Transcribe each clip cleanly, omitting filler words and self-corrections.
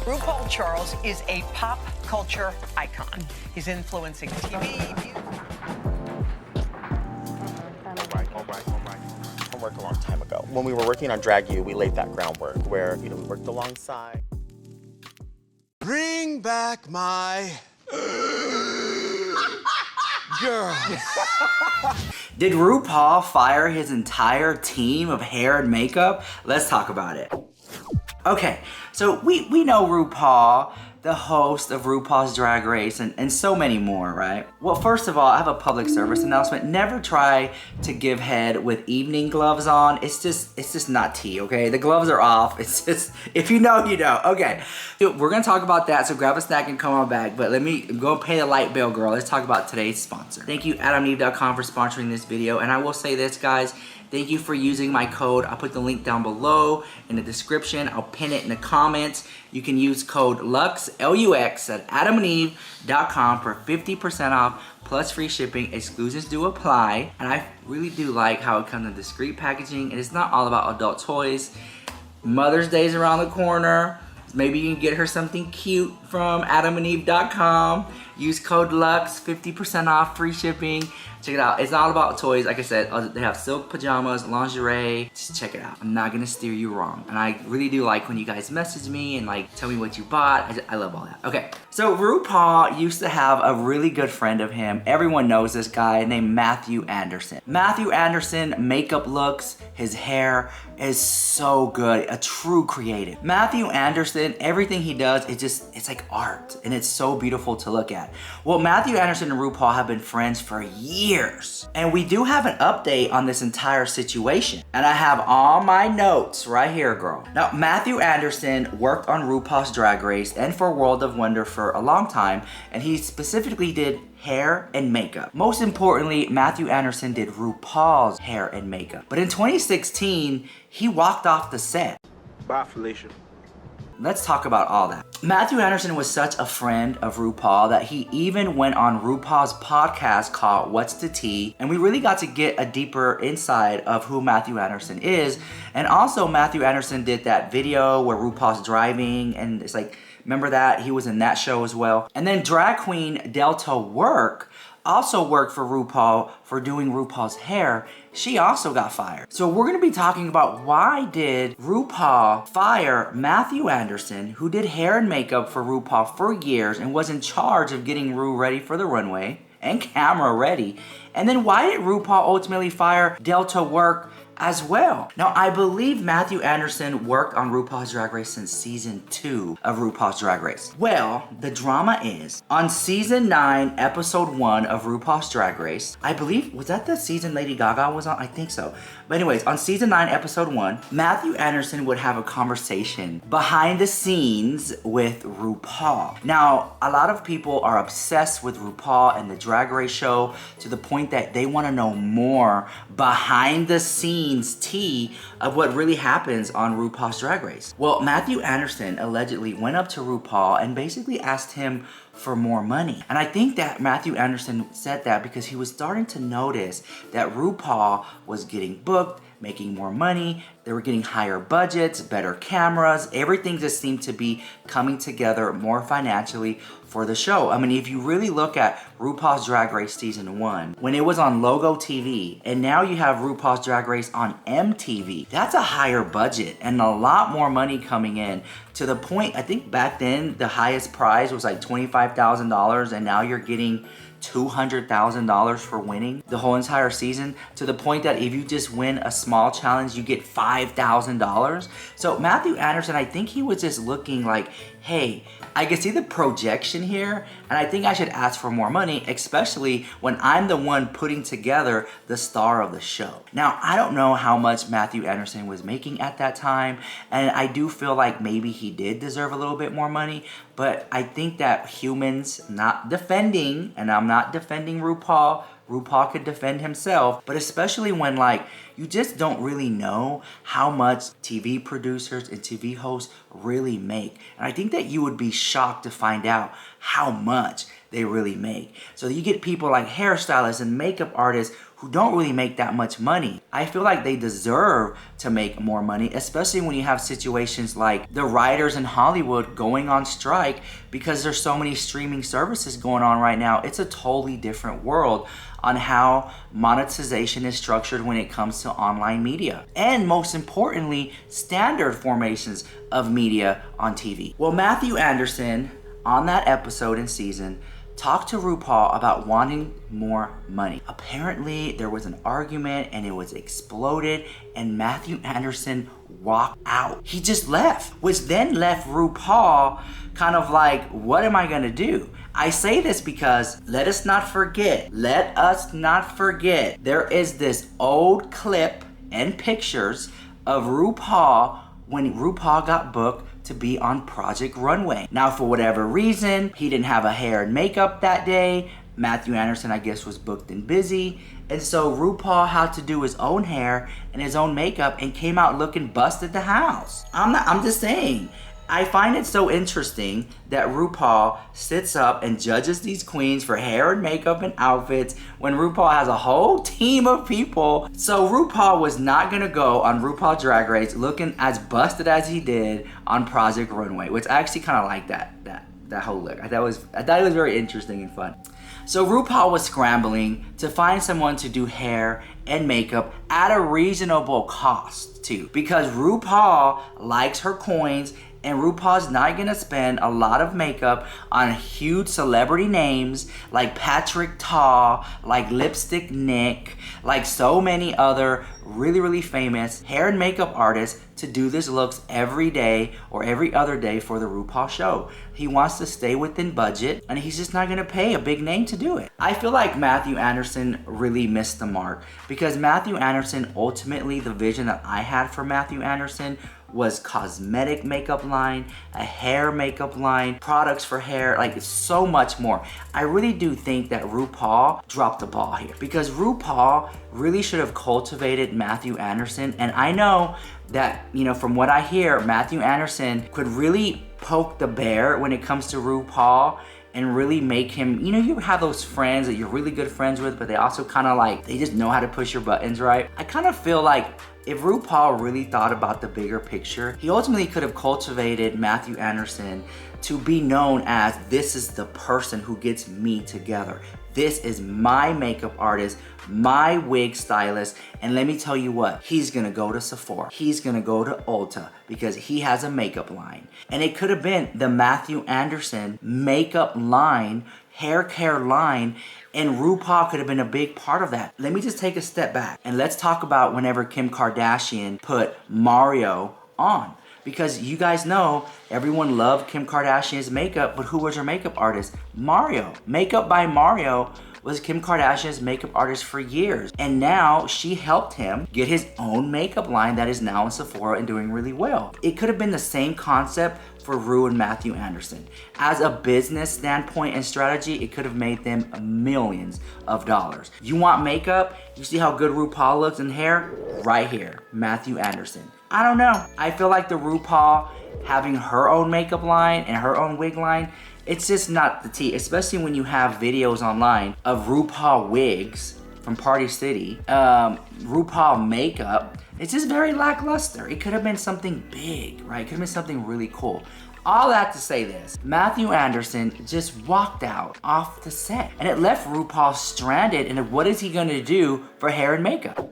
Rupaul Charles is a pop culture icon. He's influencing TV. Homework a long time ago. When we were working on Drag You, we laid that groundwork where, we worked alongside. Bring back my girl. Did RuPaul fire his entire team of hair and makeup? Let's talk about it. Okay, so we know RuPaul, the host of RuPaul's Drag Race, and so many more, right? Well, first of all, I have a public service announcement. Never try to give head with evening gloves on. It's just not tea, okay? The gloves are off. It's just, if you know, you know. Okay, we're gonna talk about that, so grab a snack and come on back, but let me go pay the light bill, girl. Let's talk about today's sponsor. Thank you, AdamandEve.com, for sponsoring this video, and I will say this, guys. Thank you for using my code. I'll put the link down below in the description. I'll pin it in the comments. You can use code LUX, L-U-X, at AdamandEve.com for 50% off plus free shipping. Exclusions do apply. And I really do like how it comes in discreet packaging. And it's not all about adult toys. Mother's Day is around the corner. Maybe you can get her something cute from AdamandEve.com. Use code LUX, 50% off, free shipping. Check it out. It's not about toys. Like I said, they have silk pajamas, lingerie. Just check it out. I'm not gonna steer you wrong. And I really do like when you guys message me and like tell me what you bought. I love all that. Okay, so RuPaul used to have a really good friend of him. Everyone knows this guy named Mathu Anderson. Mathu Anderson makeup looks, his hair is so good, a true creative. Mathu Anderson, everything he does, it's like art, and it's so beautiful to look at. Well, Mathu Anderson and RuPaul have been friends for years, and we do have an update on this entire situation. And I have all my notes right here, girl. Now, Mathu Anderson worked on RuPaul's Drag Race and for World of Wonder for a long time, and he specifically did hair and makeup. Most importantly, Mathu Anderson did RuPaul's hair and makeup. But in 2016, he walked off the set. Bye, Felicia. Let's talk about all that. Mathu Anderson was such a friend of RuPaul that he even went on RuPaul's podcast called What's the Tea? And we really got to get a deeper insight of who Mathu Anderson is. And also Mathu Anderson did that video where RuPaul's driving, and it's like, remember that? He was in that show as well. And then drag queen Delta Work also worked for RuPaul for doing RuPaul's hair. She also got fired. So we're gonna be talking about why did RuPaul fire Mathu Anderson, who did hair and makeup for RuPaul for years and was in charge of getting Ru ready for the runway and camera ready. And then why did RuPaul ultimately fire Delta Work as well? Now, I believe Mathu Anderson worked on RuPaul's Drag Race since season 2 of RuPaul's Drag Race. Well, the drama is, on season 9, episode 1 of RuPaul's Drag Race, I believe, was that the season Lady Gaga was on? I think so. But anyways, on season 9, episode 1, Mathu Anderson would have a conversation behind the scenes with RuPaul. Now, a lot of people are obsessed with RuPaul and the Drag Race show to the point that they want to know more behind the scenes tea of what really happens on RuPaul's Drag Race. Well, Mathu Anderson allegedly went up to RuPaul and basically asked him for more money. And I think that Mathu Anderson said that because he was starting to notice that RuPaul was getting booked, making more money, they were getting higher budgets, better cameras, everything just seemed to be coming together more financially for the show. I mean, if you really look at RuPaul's Drag Race season 1, when it was on Logo TV, and now you have RuPaul's Drag Race on MTV, that's a higher budget and a lot more money coming in, to the point, I think back then, the highest prize was like $25,000, and now you're getting $200,000 for winning the whole entire season, to the point that if you just win a small challenge, you get $5,000. So Mathu Anderson, I think he was just looking like, hey, I can see the projection here, and I think I should ask for more money, especially when I'm the one putting together the star of the show. Now, I don't know how much Mathu Anderson was making at that time, and I do feel like maybe he did deserve a little bit more money, but I think that humans, not defending, and I'm not defending RuPaul, RuPaul could defend himself, but especially when like you just don't really know how much TV producers and TV hosts really make. And I think that you would be shocked to find out how much they really make. So you get people like hairstylists and makeup artists who don't really make that much money. I feel like they deserve to make more money, especially when you have situations like the writers in Hollywood going on strike because there's so many streaming services going on right now. It's a totally different world on how monetization is structured when it comes to online media. And most importantly, standard formations of media on TV. Well, Mathu Anderson, on that episode and season, talked to Rupaul about wanting more money. Apparently, there was an argument and it was exploded and Mathu Anderson walked out. He just left, which then left Rupaul kind of like, what am I gonna do? I say this because let us not forget, there is this old clip and pictures of Rupaul when Rupaul got booked to be on Project Runway. Now, for whatever reason, he didn't have a hair and makeup that day. Mathu Anderson, I guess, was booked and busy. And so Rupaul had to do his own hair and his own makeup and came out looking busted the house. I'm just saying. I find it so interesting that Rupaul sits up and judges these queens for hair and makeup and outfits when Rupaul has a whole team of people. So Rupaul was not gonna go on RuPaul Drag Race looking as busted as he did on Project Runway, which I actually kind of like that whole look. I thought it was very interesting and fun. So Rupaul was scrambling to find someone to do hair and makeup at a reasonable cost too, because Rupaul likes her coins and RuPaul's not gonna spend a lot of makeup on huge celebrity names like Patrick Ta, like Lipstick Nick, like so many other really, really famous hair and makeup artists to do these looks every day or every other day for the RuPaul show. He wants to stay within budget and he's just not gonna pay a big name to do it. I feel like Mathu Anderson really missed the mark because Mathu Anderson, ultimately the vision that I had for Mathu Anderson was cosmetic makeup line, a hair makeup line, products for hair, like so much more. I really do think that RuPaul dropped the ball here because RuPaul really should have cultivated Mathu Anderson. And I know that, you know, from what I hear, Mathu Anderson could really poke the bear when it comes to RuPaul and really make him, you know, you have those friends that you're really good friends with, but they also kind of like, they just know how to push your buttons, right? I kind of feel like if RuPaul really thought about the bigger picture, he ultimately could have cultivated Mathu Anderson to be known as, this is the person who gets me together. This is my makeup artist, my wig stylist, and let me tell you what, he's gonna go to Sephora. He's gonna go to Ulta because he has a makeup line. And it could have been the Mathu Anderson makeup line, hair care line, and RuPaul could have been a big part of that. Let me just take a step back and let's talk about whenever Kim Kardashian put Mario on. Because you guys know, everyone loved Kim Kardashian's makeup, but who was her makeup artist? Mario. Makeup by Mario was Kim Kardashian's makeup artist for years. And now she helped him get his own makeup line that is now in Sephora and doing really well. It could have been the same concept for Ru and Mathu Anderson. As a business standpoint and strategy, it could have made them millions of dollars. You want makeup? You see how good RuPaul looks in hair? Right here, Mathu Anderson. I don't know. I feel like the RuPaul having her own makeup line and her own wig line, it's just not the tea, especially when you have videos online of RuPaul wigs from Party City, RuPaul makeup. It's just very lackluster. It could have been something big, right? It could have been something really cool. All that to say this, Mathu Anderson just walked out off the set and it left RuPaul stranded, and what is he gonna do for hair and makeup?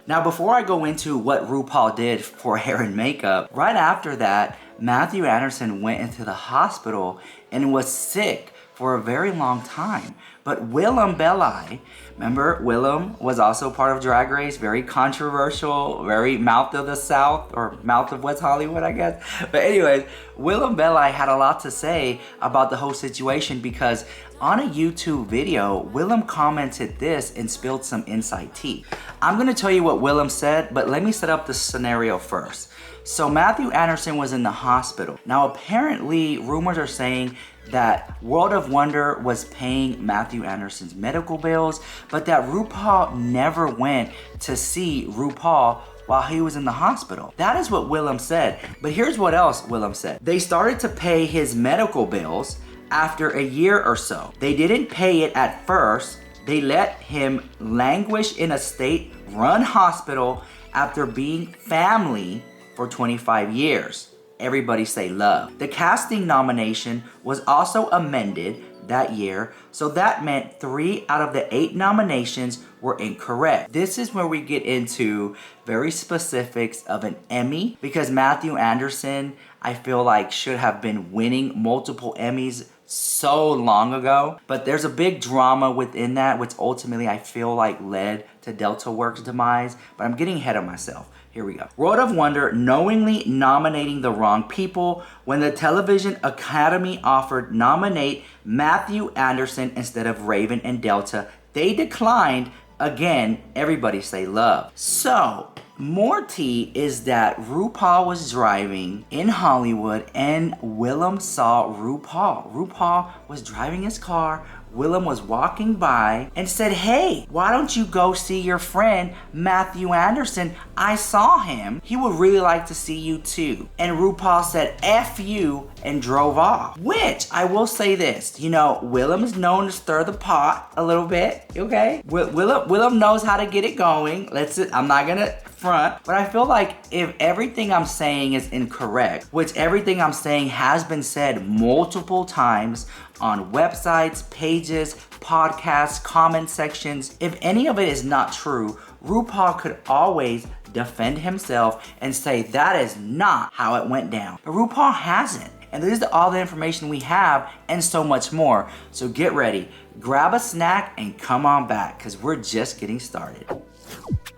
Now, before I go into what RuPaul did for hair and makeup, right after that, Mathu Anderson went into the hospital and was sick for a very long time. But Willem Belli, remember Willem was also part of Drag Race, very controversial, very mouth of the South, or mouth of West Hollywood, I guess. But anyways, Willem Belli had a lot to say about the whole situation because on a YouTube video, Willem commented this and spilled some inside tea. I'm gonna tell you what Willem said, but let me set up the scenario first. So Mathu Anderson was in the hospital. Now apparently, rumors are saying that World of Wonder was paying Mathu Anderson's medical bills, but that RuPaul never went to see RuPaul while he was in the hospital. That is what Willem said. But here's what else Willem said. They started to pay his medical bills after a year or so. They didn't pay it at first. They let him languish in a state-run hospital after being family for 25 years. Everybody say love. The casting nomination was also amended that year, so that meant 3 out of the 8 nominations were incorrect. This is where we get into very specifics of an Emmy, because Mathu Anderson, I feel like, should have been winning multiple Emmys so long ago. But there's a big drama within that, which ultimately I feel like led to Delta Work's demise, but I'm getting ahead of myself. Here we go. World of Wonder knowingly nominating the wrong people when the Television Academy offered nominate Mathu Anderson instead of Raven and Delta. They declined. Again, everybody say love. So, more tea is that RuPaul was driving in Hollywood and Willem saw RuPaul. RuPaul was driving his car. Willem was walking by and said, hey, why don't you go see your friend Mathu Anderson? I saw him. He would really like to see you too. And RuPaul said, F you, and drove off. Which, I will say this, you know, Willem is known to stir the pot a little bit, okay? Willem knows how to get it going. I'm not gonna front, but I feel like if everything I'm saying is incorrect, which everything I'm saying has been said multiple times on websites, pages, podcasts, comment sections, if any of it is not true, RuPaul could always defend himself and say that is not how it went down. But RuPaul hasn't. And this is all the information we have and so much more. So get ready, grab a snack and come on back, because we're just getting started.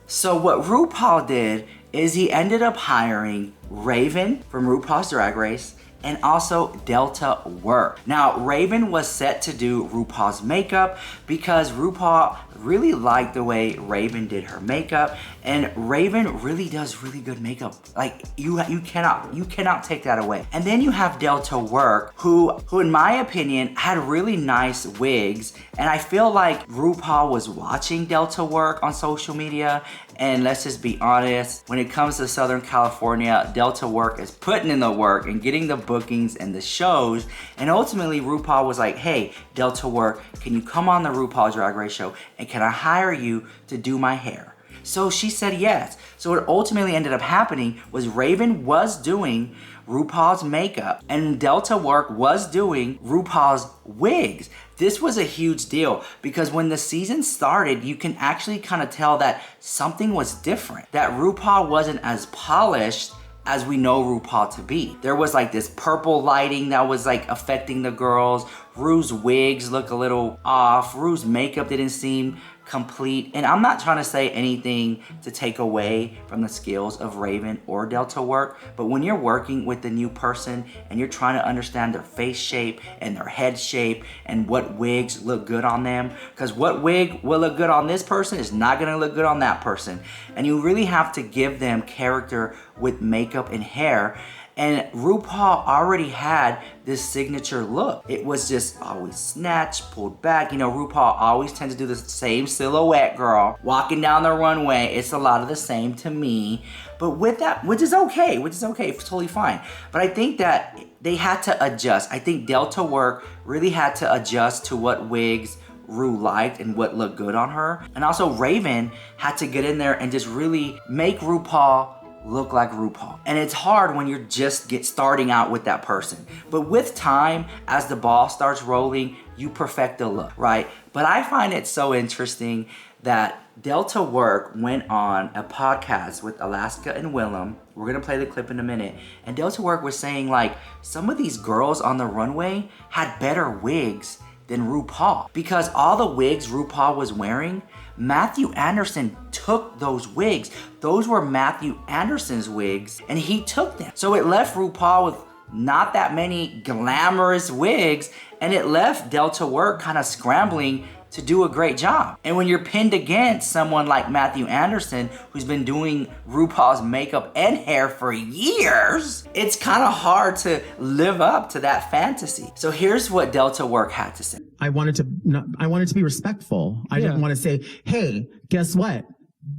So what RuPaul did is he ended up hiring Raven from RuPaul's Drag Race and also Delta Work. Now, Raven was set to do RuPaul's makeup because RuPaul really liked the way Raven did her makeup, and Raven really does really good makeup. Like, you cannot take that away. And then you have Delta Work, who in my opinion had really nice wigs, and I feel like RuPaul was watching Delta Work on social media. And let's just be honest, when it comes to Southern California, Delta Work is putting in the work and getting the bookings and the shows. And ultimately, RuPaul was like, hey, Delta Work, can you come on the RuPaul Drag Race show? And can I hire you to do my hair? So she said yes. So what ultimately ended up happening was Raven was doing RuPaul's makeup and Delta Work was doing RuPaul's wigs. This was a huge deal because when the season started, you can actually kind of tell that something was different, that RuPaul wasn't as polished as we know RuPaul to be. There was like this purple lighting that was like affecting the girls. Ru's wigs look a little off. Ru's makeup didn't seem complete. And I'm not trying to say anything to take away from the skills of Raven or Delta Work, but when you're working with a new person and you're trying to understand their face shape and their head shape and what wigs look good on them, because what wig will look good on this person is not gonna look good on that person. And you really have to give them character with makeup and hair. And RuPaul already had this signature look. It was just always snatched, pulled back. You know, RuPaul always tends to do the same silhouette, girl. Walking down the runway, it's a lot of the same to me. But with that, which is okay, it's totally fine. But I think that they had to adjust. I think Delta Work really had to adjust to what wigs Ru liked and what looked good on her. And also Raven had to get in there and just really make RuPaul look like RuPaul. And it's hard when you're just starting out with that person. But with time, as the ball starts rolling, you perfect the look, right? But I find it so interesting that Delta Work went on a podcast with Alaska and Willem. We're gonna play the clip in a minute. And Delta Work was saying like, some of these girls on the runway had better wigs than RuPaul. Because all the wigs RuPaul was wearing, Mathu Anderson took those wigs. Those were Mathu Anderson's wigs, and he took them. So it left RuPaul with not that many glamorous wigs, and it left Delta Work kind of scrambling to do a great job. And when you're pinned against someone like Mathu Anderson, who's been doing RuPaul's makeup and hair for years, it's kind of hard to live up to that fantasy. So here's what Delta Work had to say. I wanted to be respectful. I didn't want to say, hey, guess what?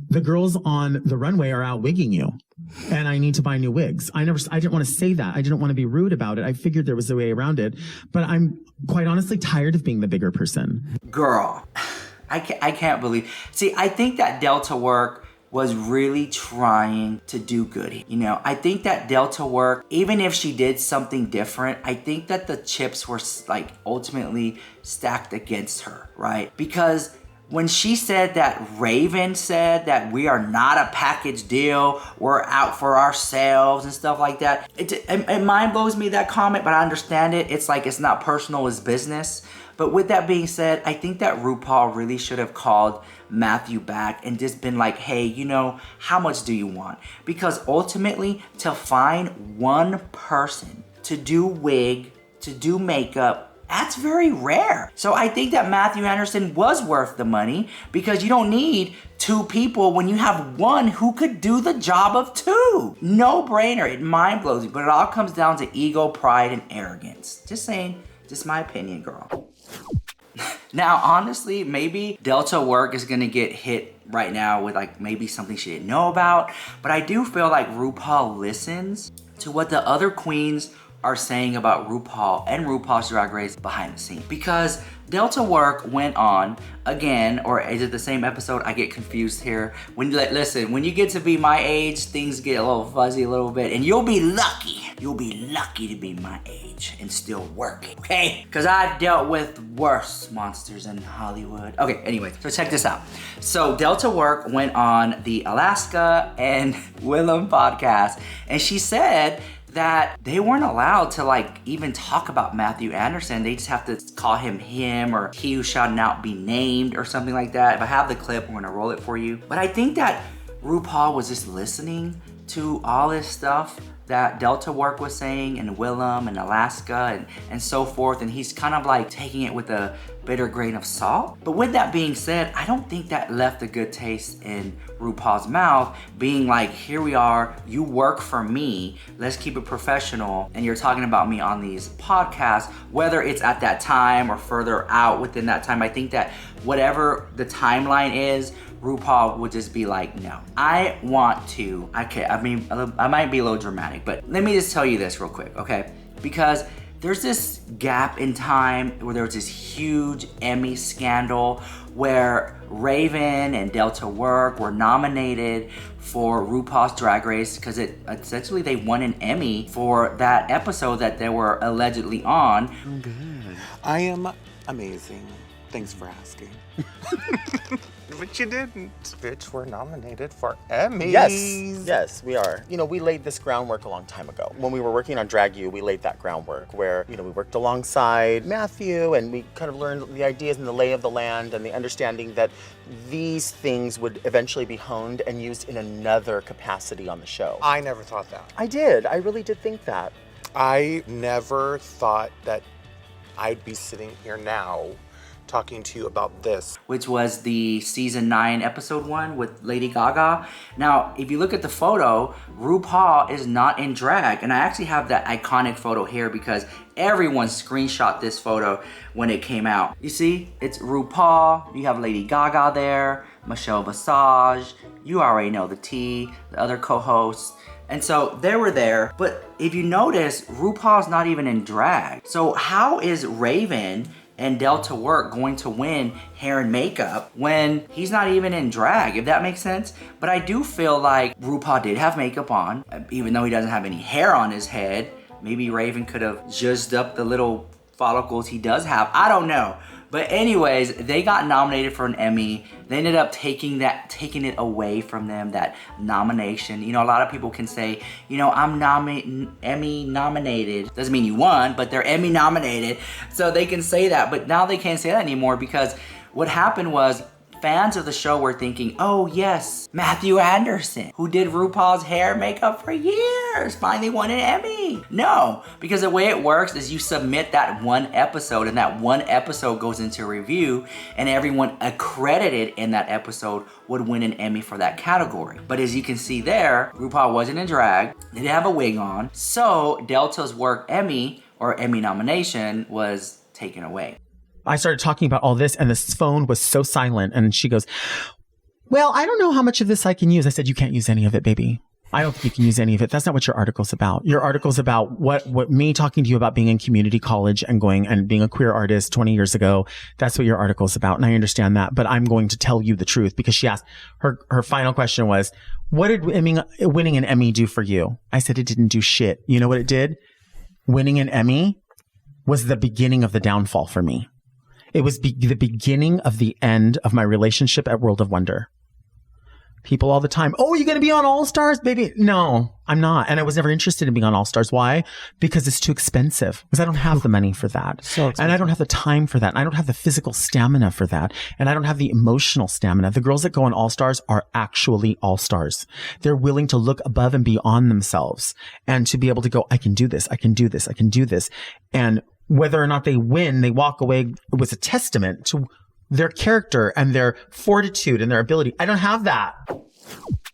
The girls on the runway are out wigging you and I need to buy new wigs. I didn't want to say that. I didn't want to be rude about it. I figured there was a way around it, but I'm quite honestly tired of being the bigger person. Girl, I can't believe. See, I think that Delta Work was really trying to do good. You know, I think that Delta Work, even if she did something different, I think that the chips were like ultimately stacked against her, right? Because when she said that Raven said that we are not a package deal, we're out for ourselves and stuff like that, it mind blows me, that comment, but I understand it. It's like, it's not personal, it's business. But with that being said, I think that RuPaul really should have called Matthew back and just been like, hey, you know, how much do you want? Because ultimately, to find one person to do wig, to do makeup, that's very rare. So I think that Mathu Anderson was worth the money, because you don't need two people when you have one who could do the job of two. No brainer. It mind blows me, but it all comes down to ego, pride, and arrogance. Just saying, just my opinion, girl. Now, honestly, maybe Delta Work is gonna get hit right now with like maybe something she didn't know about, but I do feel like RuPaul listens to what the other queens are saying about RuPaul and RuPaul's Drag Race behind the scenes. Because Delta Work went on again, or is it the same episode? I get confused here. Listen, when you get to be my age, things get a little fuzzy a little bit, and you'll be lucky to be my age and still working, okay? Because I dealt with worse monsters in Hollywood. Okay, anyway, so check this out. So Delta Work went on the Alaska and Willem podcast, and she said that they weren't allowed to like even talk about Mathu Anderson. They just have to call him or he who shall not be named or something like that. If I have the clip, I'm gonna roll it for you. But I think that RuPaul was just listening to all this stuff that Delta Work was saying, and Willem and Alaska and so forth, and he's kind of like taking it with a bitter grain of salt. But with that being said, I don't think that left a good taste in RuPaul's mouth, being like, here we are, you work for me, let's keep it professional, and you're talking about me on these podcasts, whether it's at that time or further out within that time. I think that whatever the timeline is, RuPaul would just be like, no, I might be a little dramatic, but let me just tell you this real quick, okay? Because there's this gap in time where there was this huge Emmy scandal where Raven and Delta Work were nominated for RuPaul's Drag Race because essentially they won an Emmy for that episode that they were allegedly on. I'm good. I am amazing. Thanks for asking. But you didn't. Bitch, we're nominated for Emmys. Yes, we are. You know, we laid this groundwork a long time ago. When we were working on Drag U, we laid that groundwork where, you know, we worked alongside Matthew and we kind of learned the ideas and the lay of the land and the understanding that these things would eventually be honed and used in another capacity on the show. I never thought that. I did. I really did think that. I never thought that I'd be sitting here now talking to you about this. Which was the season 9 episode 1 with Lady Gaga. Now, if you look at the photo, RuPaul is not in drag. And I actually have that iconic photo here because everyone screenshot this photo when it came out. You see, it's RuPaul, you have Lady Gaga there, Michelle Visage, you already know the T, the other co-hosts. And so they were there, but if you notice, RuPaul's not even in drag. So how is Raven and Delta Work going to win hair and makeup when he's not even in drag, if that makes sense? But I do feel like RuPaul did have makeup on, even though he doesn't have any hair on his head. Maybe Raven could have zhuzhed up the little follicles he does have. I don't know. But anyways, they got nominated for an Emmy. They ended up taking it away from them, that nomination. You know, a lot of people can say, you know, I'm Emmy nominated. Doesn't mean you won, but they're Emmy nominated. So they can say that, but now they can't say that anymore because what happened was fans of the show were thinking, oh yes, Mathu Anderson, who did RuPaul's hair and makeup for years, finally won an Emmy. No, because the way it works is you submit that one episode and that one episode goes into review and everyone accredited in that episode would win an Emmy for that category. But as you can see there, RuPaul wasn't in drag, they didn't have a wig on, so Delta's Work Emmy or Emmy nomination was taken away. I started talking about all this and this phone was so silent. And she goes, well, I don't know how much of this I can use. I said, you can't use any of it, baby. I don't think you can use any of it. That's not what your article's about. Your article's about what me talking to you about being in community college and going and being a queer artist 20 years ago. That's what your article's about. And I understand that, but I'm going to tell you the truth because she asked her final question was, what did winning an Emmy do for you? I said, it didn't do shit. You know what it did? Winning an Emmy was the beginning of the downfall for me. It was the beginning of the end of my relationship at World of Wonder. People all the time, oh, you're going to be on All Stars, baby? No, I'm not. And I was never interested in being on All Stars. Why? Because it's too expensive. Because I don't have the money for that. So expensive. And I don't have the time for that. And I don't have the physical stamina for that. And I don't have the emotional stamina. The girls that go on All Stars are actually All Stars. They're willing to look above and beyond themselves and to be able to go, I can do this. I can do this. I can do this. And whether or not they win, they walk away. It was a testament to their character and their fortitude and their ability. I don't have that.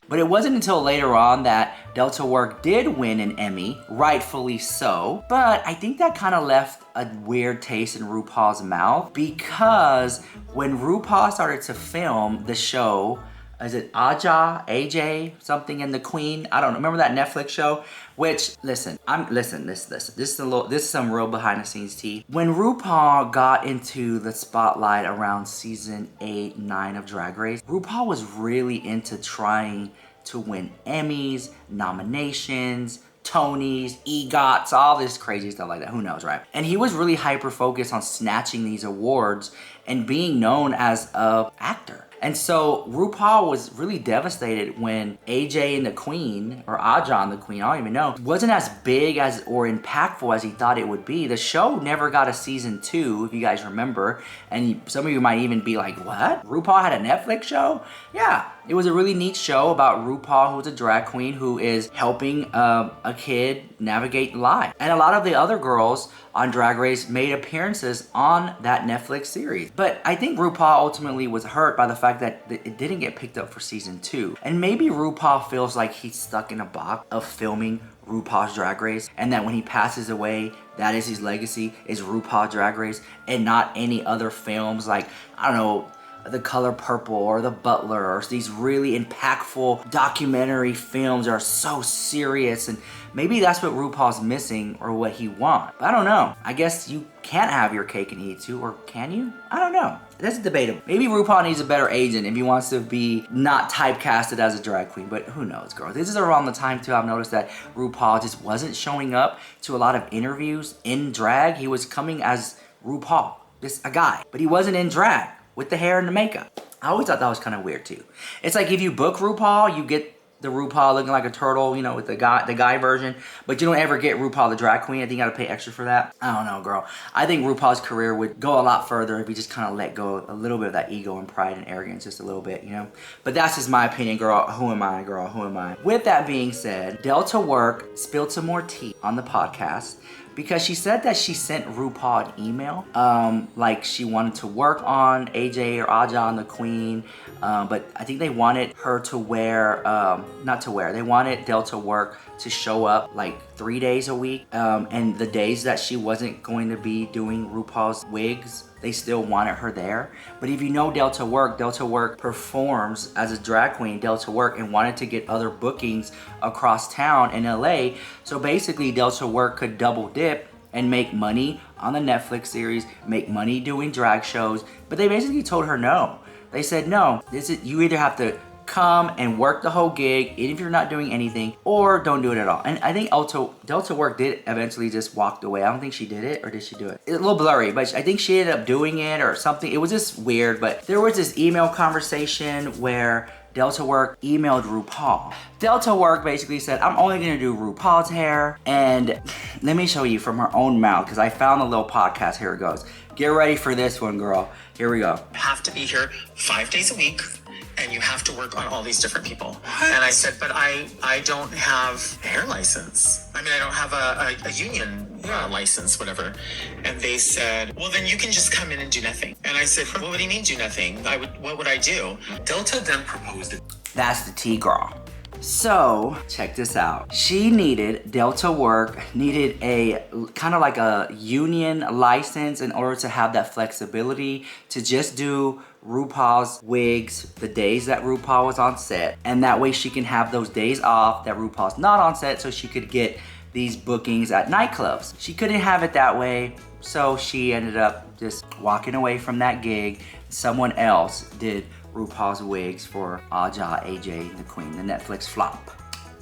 But it wasn't until later on that Delta Work did win an Emmy, rightfully so. But I think that kind of left a weird taste in RuPaul's mouth because when RuPaul started to film the show, is it AJ, something in the Queen? I don't know. Remember that Netflix show? Which, listen. This is some real behind the scenes tea. When RuPaul got into the spotlight around season 8, 9 of Drag Race, RuPaul was really into trying to win Emmys, nominations, Tonys, EGOTs, all this crazy stuff like that. Who knows, right? And he was really hyper focused on snatching these awards and being known as an actor. And so RuPaul was really devastated when AJ and the Queen, or Aja and the Queen, I don't even know, wasn't as big as or impactful as he thought it would be. The show never got a season 2, if you guys remember. And some of you might even be like, what? RuPaul had a Netflix show? Yeah. It was a really neat show about RuPaul, who's a drag queen who is helping a kid navigate life. And a lot of the other girls on Drag Race made appearances on that Netflix series. But I think RuPaul ultimately was hurt by the fact that it didn't get picked up for season 2. And maybe RuPaul feels like he's stuck in a box of filming RuPaul's Drag Race, and that when he passes away, that is his legacy, is RuPaul Drag Race, and not any other films like, I don't know, The Color Purple or The Butler or these really impactful documentary films that are so serious. And maybe that's what RuPaul's missing or what he wants. But I don't know. I guess you can't have your cake and eat it too, or can you? I don't know. That's debatable. Maybe RuPaul needs a better agent if he wants to be not typecasted as a drag queen, but who knows, girl. This is around the time too I've noticed that RuPaul just wasn't showing up to a lot of interviews in drag. He was coming as RuPaul, just a guy, but he wasn't in drag with the hair and the makeup. I always thought that was kind of weird too. It's like if you book RuPaul, you get the RuPaul looking like a turtle, you know, with the guy version, but you don't ever get RuPaul the drag queen. I think you gotta pay extra for that. I don't know, girl. I think RuPaul's career would go a lot further if he just kind of let go a little bit of that ego and pride and arrogance, just a little bit, you know? But that's just my opinion, girl. Who am I, girl? Who am I? With that being said, Delta Work spilled some more tea on the podcast, because she said that she sent RuPaul an email, like she wanted to work on AJ or Aja on the Queen, but I think they wanted her to wear, they wanted Delta Work to show up like 3 days a week, and the days that she wasn't going to be doing RuPaul's wigs, they still wanted her there. But if you know Delta Work performs as a drag queen, Delta Work, and wanted to get other bookings across town in LA. So basically Delta Work could double dip and make money on the Netflix series, make money doing drag shows. But they basically told her no. They said, no, you either have to come and work the whole gig, even if you're not doing anything, or don't do it at all. And I think Delta Work did eventually just walked away. I don't think she did it, or did she do it? It's a little blurry, but I think she ended up doing it or something. It was just weird, but there was this email conversation where Delta Work emailed RuPaul. Delta Work basically said, I'm only gonna do RuPaul's hair. And let me show you from her own mouth, because I found a little podcast. Here it goes. Get ready for this one, girl. Here we go. You have to be here 5 days a week, and you have to work on all these different people. What? And I said, but I don't have a hair license. I mean, I don't have a union license, whatever. And they said, well, then you can just come in and do nothing. And I said, well, what do you mean do nothing? What would I do? Delta then proposed it. That's the tea, girl. So, check this out. She needed, Delta Work needed a kind of like a union license in order to have that flexibility to just do RuPaul's wigs the days that RuPaul was on set. And that way she can have those days off that RuPaul's not on set so she could get these bookings at nightclubs. She couldn't have it that way, so she ended up just walking away from that gig. Someone else did RuPaul's wigs for Aja, AJ, the Queen, the Netflix flop.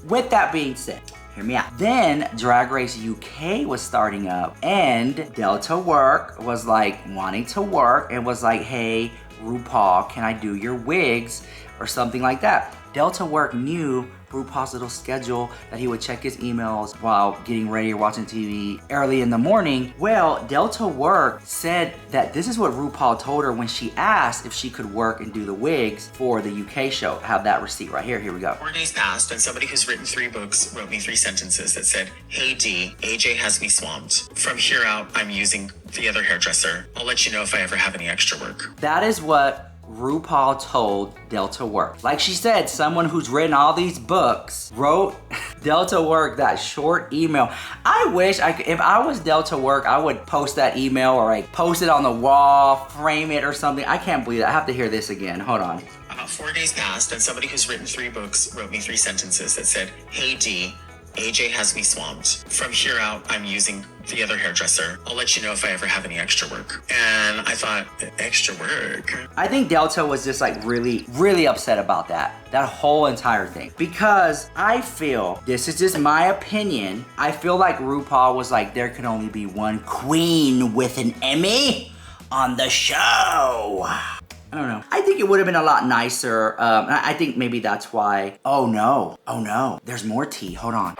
With that being said, hear me out. Then Drag Race UK was starting up and Delta Work was like wanting to work and was like, hey, RuPaul, can I do your wigs or something like that? Delta Work knew RuPaul's little schedule that he would check his emails while getting ready or watching TV early in the morning. Well, Delta Work said that this is what RuPaul told her when she asked if she could work and do the wigs for the UK show. I have that receipt right here. Here we go. 4 days passed, and somebody who's written 3 books wrote me 3 sentences that said, hey D, AJ has me swamped. From here out, I'm using the other hairdresser. I'll let you know if I ever have any extra work. That is what RuPaul told Delta Work. Like she said, someone who's written all these books wrote Delta Work that short email. I wish if I was Delta Work, I would post that email or like post it on the wall, frame it or something. I can't believe that. I have to hear this again. Hold on. About 4 days passed, and somebody who's written 3 books wrote me 3 sentences that said, hey D, AJ has me swamped. From here out, I'm using the other hairdresser. I'll let you know if I ever have any extra work. And I thought, extra work? I think Delta was just like really upset about that whole entire thing. Because I feel, this is just my opinion, I feel like RuPaul was like, there can only be one queen with an Emmy on the show. I don't know. I think it would have been a lot nicer. I think maybe that's why. Oh no. There's more tea. Hold on.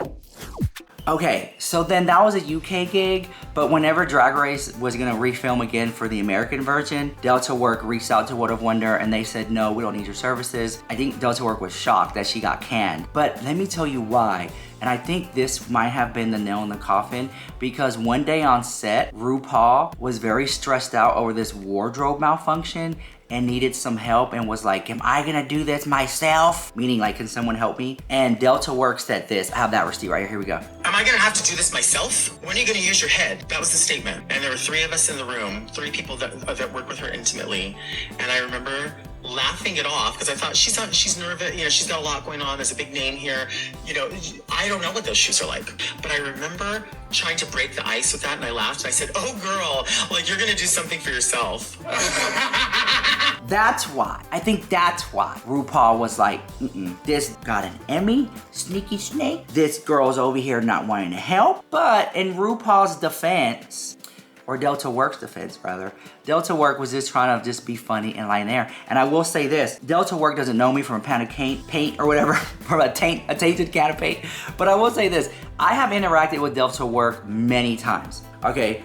Okay, so then that was a UK gig, but whenever Drag Race was gonna refilm again for the American version, Delta Work reached out to World of Wonder and they said, no, we don't need your services. I think Delta Work was shocked that she got canned, but let me tell you why. And I think this might have been the nail in the coffin because one day on set, RuPaul was very stressed out over this wardrobe malfunction and needed some help and was like, am I gonna do this myself? Meaning like, can someone help me? And Delta Work said this. I have that receipt right here. Here we go. Am I gonna have to do this myself? When are you gonna use your head? That was the statement. And there were 3 of us in the room, 3 people that work with her intimately. And I remember laughing it off because I thought she's nervous, you know, she's got a lot going on, there's a big name here, you know, I don't know what those shoes are like. But I remember trying to break the ice with that and I laughed and I said, oh girl, like you're gonna do something for yourself. That's why. I think that's why RuPaul was like, this got an Emmy, sneaky snake. This girl's over here not wanting to help. But in RuPaul's defense, or Delta Work's defense rather, Delta Work was just trying to just be funny and light in the air. And I will say this, Delta Work doesn't know me from a pan of paint or whatever, from a tainted can of paint. But I will say this, I have interacted with Delta Work many times. Okay,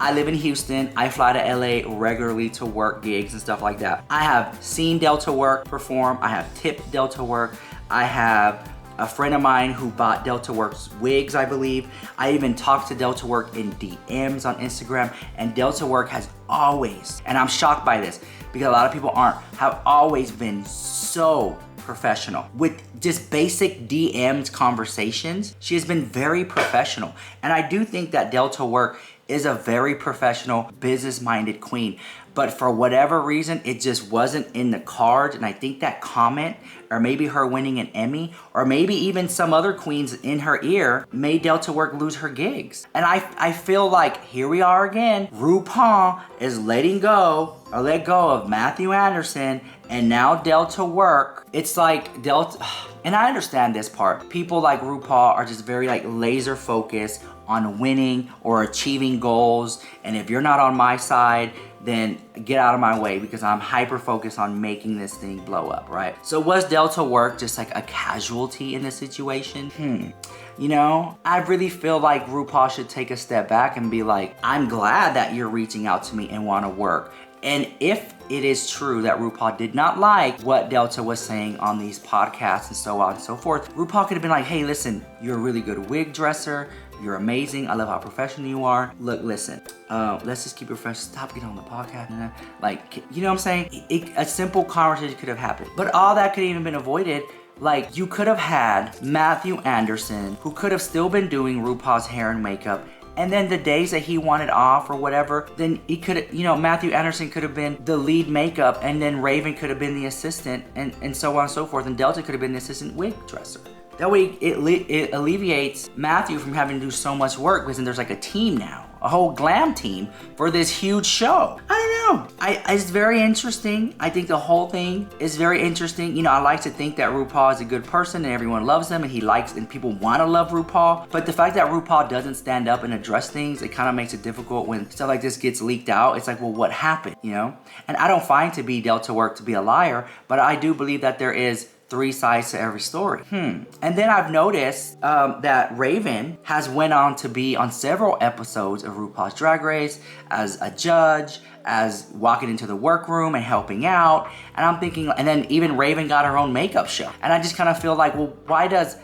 I live in Houston. I fly to LA regularly to work gigs and stuff like that. I have seen Delta Work perform. I have tipped Delta Work. I have a friend of mine who bought Delta Work's wigs, I believe. I even talked to Delta Work in DMs on Instagram, and Delta Work has always, and I'm shocked by this because a lot of people have always been so professional. With just basic DMs conversations, she has been very professional. And I do think that Delta Work is a very professional, business-minded queen. But for whatever reason, it just wasn't in the cards. And I think that comment, or maybe her winning an Emmy, or maybe even some other queens in her ear, made Delta Work lose her gigs. And I feel like here we are again. RuPaul is let go of Mathu Anderson, and now Delta Work. It's like Delta, and I understand this part. People like RuPaul are just very like laser focused on winning or achieving goals. And if you're not on my side, then get out of my way because I'm hyper focused on making this thing blow up, right? So was Delta Work just like a casualty in this situation? You know, I really feel like RuPaul should take a step back and be like, I'm glad that you're reaching out to me and want to work. And if it is true that RuPaul did not like what Delta was saying on these podcasts and so on and so forth, RuPaul could have been like, hey, listen, you're a really good wig dresser. You're amazing. I love how professional you are. Look, listen, let's just keep it fresh. Stop getting on the podcast. Like, you know what I'm saying? A simple conversation could have happened. But all that could have even been avoided Like, you could have had Matthew Anderson, who could have still been doing RuPaul's hair and makeup, and then the days that he wanted off or whatever, then he could, Matthew Anderson could have been the lead makeup, and then Raven could have been the assistant, and so on and so forth, and Delta could have been the assistant wig dresser. That way, it alleviates Matthew from having to do so much work, because then there's like a team now, a whole glam team for this huge show. I don't know. It's very interesting. I think the whole thing is very interesting. I like to think that RuPaul is a good person and everyone loves him and people want to love RuPaul. But the fact that RuPaul doesn't stand up and address things, it kind of makes it difficult when stuff like this gets leaked out. It's like, well, what happened, And I don't find to be Delta Work to be a liar, but I do believe that there is 3 sides to every story. And then I've noticed that Raven has went on to be on several episodes of RuPaul's Drag Race as a judge, as walking into the workroom and helping out. And I'm thinking, and then even Raven got her own makeup show. And I just kind of feel like, well, why does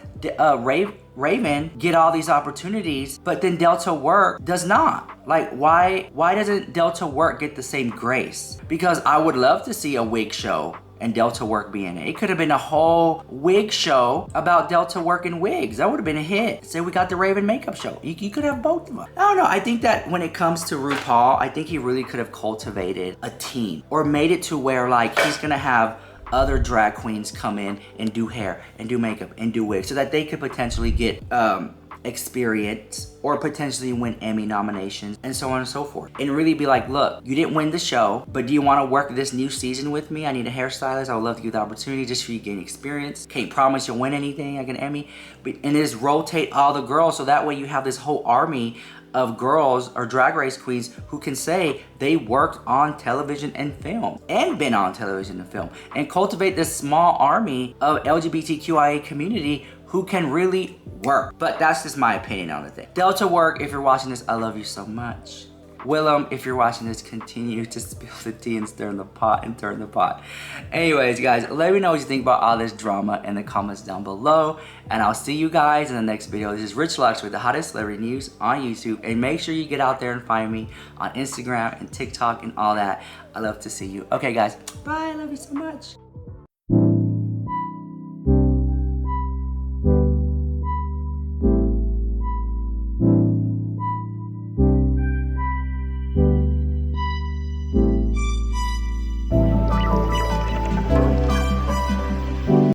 Raven get all these opportunities, but then Delta Work does not? Like, why doesn't Delta Work get the same grace? Because I would love to see a wig show and Delta Work be in it. It could have been a whole wig show about Delta Work and wigs. That would have been a hit. Say we got the Raven makeup show. You could have both of them. I don't know. I think that when it comes to RuPaul, I think he really could have cultivated a team or made it to where like he's gonna have other drag queens come in and do hair and do makeup and do wigs so that they could potentially get experience or potentially win Emmy nominations and so on and so forth. And really be like, look, you didn't win the show, but do you want to work this new season with me? I need a hairstylist. I would love to give the opportunity just for you to gain experience. Can't promise you'll win anything like an Emmy, and just rotate all the girls so that way you have this whole army of girls or drag race queens who can say they worked on television and film and been on television and film, and cultivate this small army of LGBTQIA community who can really work. But that's just my opinion on the thing. Delta Work, if you're watching this, I love you so much. Willem, if you're watching this, continue to spill the tea and stir in the pot and turn the pot. Anyways, guys, let me know what you think about all this drama in the comments down below. And I'll see you guys in the next video. This is richlux with the hottest celebrity news on YouTube. And make sure you get out there and find me on Instagram and TikTok and all that. I love to see you. Okay, guys, bye. I love you so much.